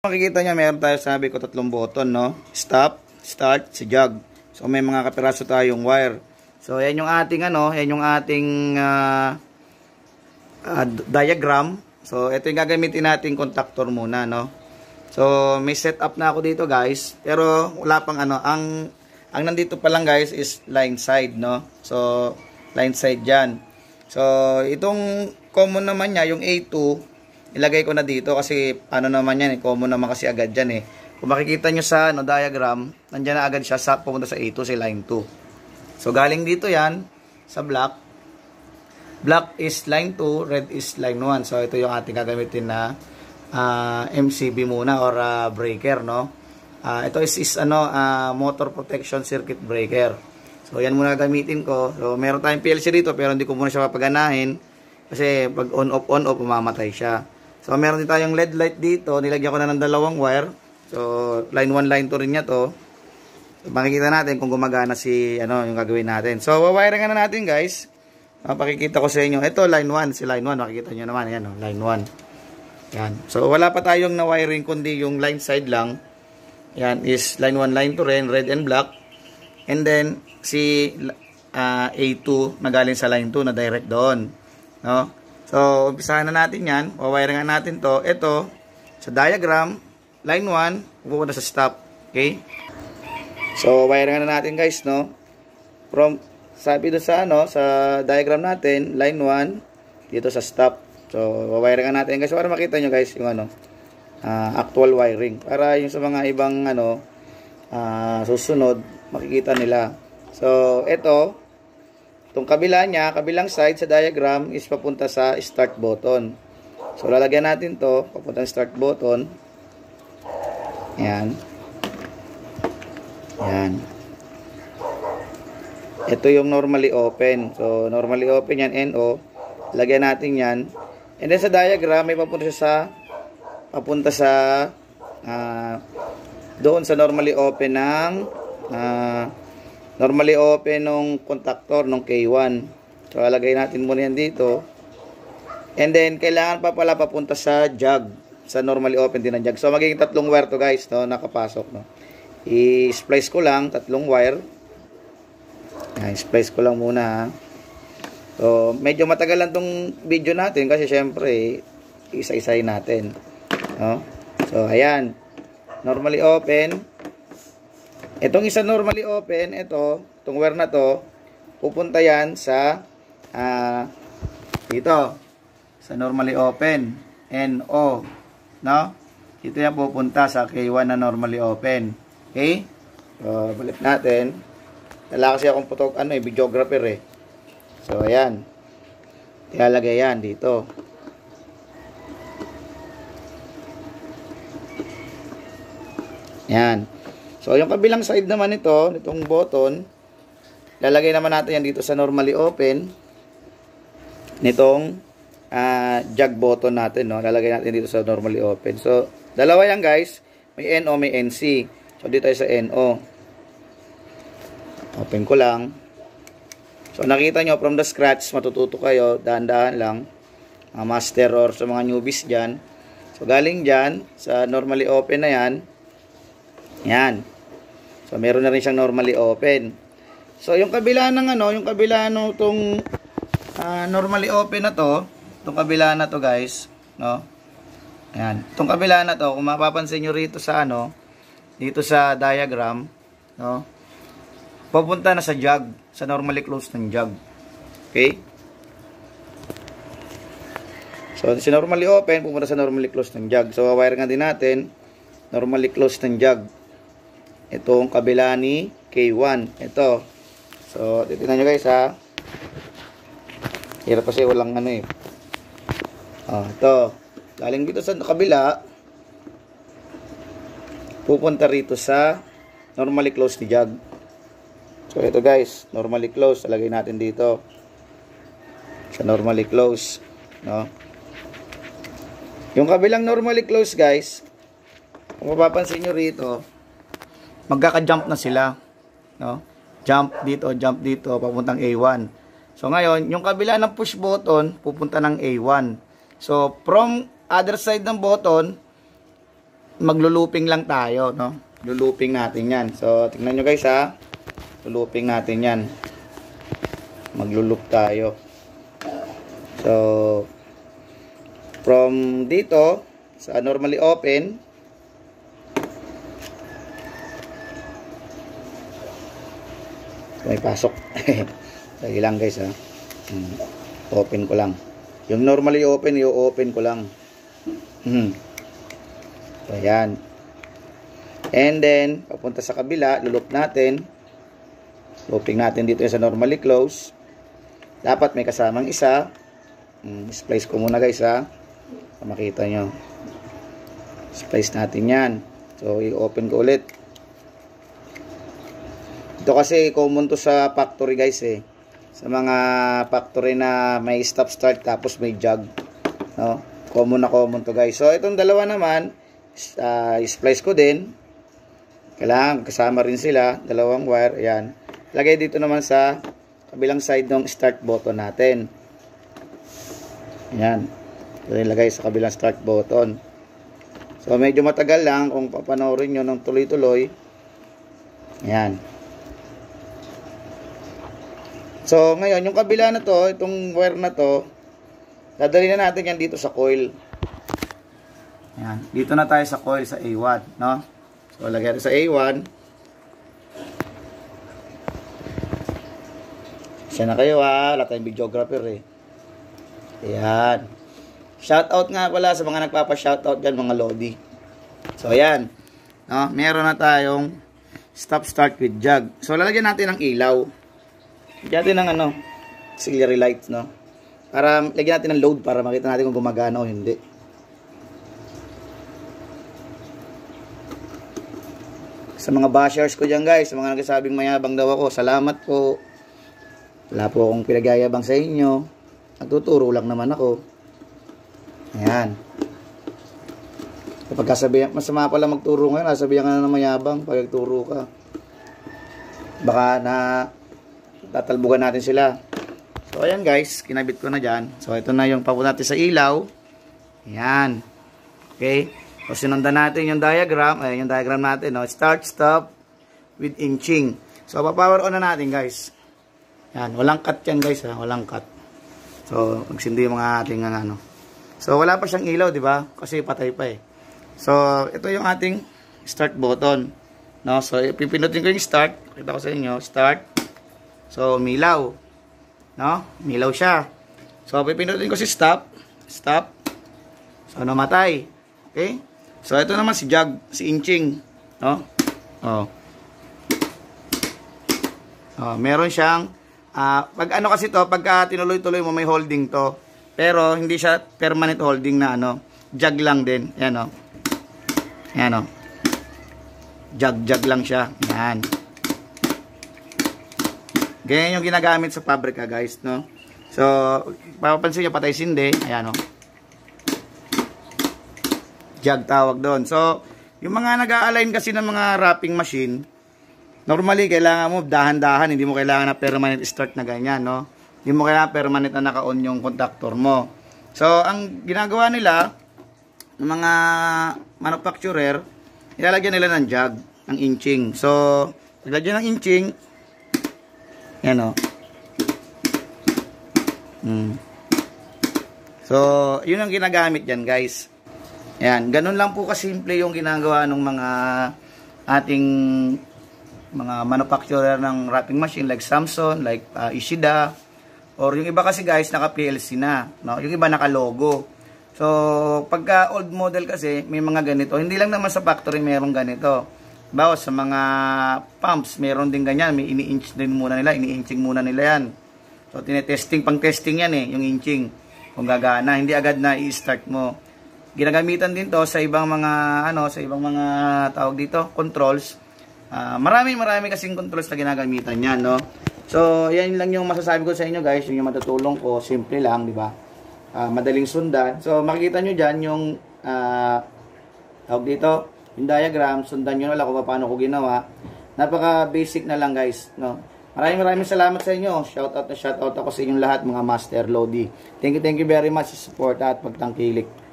Makikita nyo, meron tayo, sabi ko, 3 button, no? Stop, start, si jog. So, may mga kapiraso tayong wire. So, yan yung ating, yan yung ating diagram. So, ito yung gagamitin natin contactor muna, no? So, may setup na ako dito, guys. Pero, wala pang ang nandito pa lang, guys, is line side, no? So, line side dyan. So, itong common naman niya, yung A2, ilagay ko na dito kasi, naman yan, common naman kasi agad dyan, eh. Kung makikita nyo sa diagram, nandiyan na agad siya pupunta sa A2, sa line 2. So, galing dito yan, sa black. Black is line 2, red is line 1. So, ito yung ating gagamitin na MCB muna or breaker, no? Ito is motor protection circuit breaker. So, yan muna gamitin ko. So, meron tayong PLC dito pero hindi ko muna siya papaganahin kasi pag on-off, mamamatay siya. So, meron din tayong LED light dito. Nilagyan ko na ng 2 wire. So, line 1, line 2 rin niya to. So, makikita natin kung gumagana yung gagawin natin. So, wawiringan na natin, guys. Pakikita ko sa inyo. Ito, line 1. Si line 1, makikita nyo naman. Yan, line 1. Yan. So, wala pa tayong na-wiring kundi yung line side lang. Yan is line 1, line 2 rin, red and black. And then, si A2 na galing sa line 2 na direct doon. No? So, umpisahan na natin yan. Wawiringan natin to. Ito, sa diagram, line 1, pupunta sa stop. Okay? So, wiringan na natin, guys, no? From, sabi doon sa diagram natin, line 1, dito sa stop. So, wawiringan natin, guys, para makita nyo, guys, yung actual wiring. Para yung sa mga ibang, susunod, makikita nila. So, itong kabila niya, kabilang side sa diagram is papunta sa start button. So, lalagyan natin to, papunta sa start button. Yan. Yan. Ito yung normally open. So, normally open yan, NO. Lagyan natin yan. And then sa diagram, may papunta sa doon sa normally open ng contactor ng K1. So, lagay natin muna yan dito. And then, kailangan pa pala papunta sa jug. Sa normally open din ang jug. So, magiging 3 wire to, guys, no? Nakapasok, no? I-splice ko lang, 3 wire. I-splice ko lang muna, ha? So, medyo matagal lang tong video natin kasi syempre, isa-isahin natin. No? So, ayan. Normally open. Itong isa normally open, itong wire na to, pupunta yan sa, dito, sa normally open, NO. No? Dito yan pupunta sa K1 na normally open. Okay? So, balik natin. Wala kasi akong videographer, eh. So, ayan. Ilalagay yan dito. Yan. So, yung kabilang side naman nitong button, lalagay naman natin yan dito sa normally open nitong jug button natin, no? Lalagay natin dito sa normally open. So, dalawa yan, guys. May NO, may NC. So, dito tayo sa NO. Open ko lang. So, nakita nyo, from the scratch, matututo kayo. Dahan-dahan lang. Master or sa mga newbies dyan. So, galing dyan, sa normally open na yan. Yan. So, meron na rin siyang normally open. So, yung kabila ng itong normally open na to, itong kabila na to, guys, no? Ayan. Itong kabila na to, kung mapapansin nyo rito sa dito sa diagram, no? Pupunta na sa jug, sa normally closed ng jug. Okay? So, si normally open, pupunta sa normally closed ng jug. So, wire nga din natin, normally closed ng jug. Itong kabila ni K1. Ito. So, titignan nyo, guys, ha. Hirap kasi walang ito. Galing dito sa kabila, pupunta rito sa normally closed ni jug. So, ito, guys, normally closed. Lagay natin dito sa normally closed, no? Yung kabilang normally closed, guys, kung mapapansin nyo rito, magkaka-jump na sila, no? Jump dito, papuntang A1. So, ngayon, yung kabila ng push button, pupunta ng A1. So, from other side ng button, maglo-looping lang tayo, no? Luluping natin yan. So, tingnan nyo guys ha. Luluping natin yan. Maglulup tayo. So, from dito, sa normally open, may pasok. Lagi lang guys ha. Open ko lang. Yung normally open, i-open ko lang. Ayan. And then, papunta sa kabila, lulup natin. Looping natin dito sa normally close. Dapat may kasamang isa. Splice ko muna guys ha. Makita nyo. Splice natin yan. So, i-open ko ulit. Ito kasi common to sa factory guys eh. Sa mga factory na may stop start tapos may jug. No? Common to guys. So, itong dalawa naman, i-splice ko din. Kailangan kasama rin sila, dalawang wire, ayan. Lagay dito naman sa kabilang side ng start button natin. Ayan. Ilagay sa kabilang start button. So, medyo matagal lang kung papanoorin nyo ng tuloy-tuloy. Ayan. So, ngayon, yung kabila na to, itong wire na to, dadali na natin yan dito sa coil. Ayan. Dito na tayo sa coil sa A1, no? So, lagyan sa A1. Siya na kayo ha. Wala tayong videographer eh. Ayan. Shoutout nga pala sa mga nagpapa-shoutout dyan, mga Lodi. So, ayan. No? Meron na tayong stop start with jug. So, lalagyan natin ng ilaw. Lagyan natin ng auxiliary light, no? Para, lagyan natin ng load para makita natin kung gumagana o hindi. Sa mga bashers ko dyan guys, sa mga nagsasabing mayabang daw ako, salamat po. Wala po akong pinagyayabang sa inyo. Nagtuturo lang naman ako. Ayan. Kapag kasabihan, masama pala magturo ngayon, sabihan ka na ng mayabang pag nagturo ka. Baka na tatalbugan natin sila. So ayan guys, kinabit ko na dyan. So ito na yung papunta natin sa ilaw. Ayan. Okay. So, sinundan natin yung diagram. Ayan yung diagram natin. No? Start, stop with inching. So, pa-power on na natin, guys. Yan. Walang cut yan, guys. Ha? Walang cut. So, magsindi yung mga ating So, wala pa siyang ilaw, di ba? Kasi patay pa eh. So, ito yung ating start button. No? So, pipindutin ko yung start. Kita ko sa inyo. Start. So, umilaw. No? Umilaw siya. So, pipindutin ko si stop. Stop. So, namatay. Okay? So, ito naman si jug, si inching. No? Meron siyang, pag kasi to, pagka tinuloy-tuloy mo, may holding to. Pero, hindi siya permanent holding na jug lang din. Yan, Yan, Jug lang siya. Yan. Ganyan yung ginagamit sa pabrika, guys, no? So, papapansin nyo, patay sindi. Ayan, jug tawag doon. So, yung mga nag-a-align kasi ng mga wrapping machine, normally, kailangan mo dahan-dahan. Hindi mo kailangan na permanent start na ganyan, no? Hindi mo kailangan permanent na naka-on yung contactor mo. So, ang ginagawa nila, ng mga manufacturer, ilalagyan nila ng jug, ng inching. So, paglagyan ng inching, yan, So, yun ang ginagamit dyan, guys. Ayan, ganun lang po kasimple yung ginagawa ng mga ating mga manufacturer ng wrapping machine like Samsung, like Ishida, or yung iba kasi guys naka PLC na, no? Yung iba naka logo. So, pagka old model kasi may mga ganito, hindi lang naman sa factory merong ganito. Bawas sa mga pumps, meron din ganyan, may ini-inch din muna nila, ini-inching muna nila yan. So, tinetesting, pang testing yan eh, yung inching. Kung gagana, hindi agad na i-start mo. Ginagamitan din to sa ibang mga sa ibang mga tawag dito, controls. Marami kasing controls na ginagamitan niyan, no. So, yan lang yung masasabi ko sa inyo, guys, yung matutulong ko, simple lang, di ba? Madaling sundan. So, makikita nyo diyan yung tawag dito, yung diagram, sundan nyo na lang kung paano ko ginawa. Napaka-basic na lang, guys, no. Maraming salamat sa inyo. Shoutout ako sa inyong lahat, mga Master Lodi. Thank you very much sa support at pagtangkilik.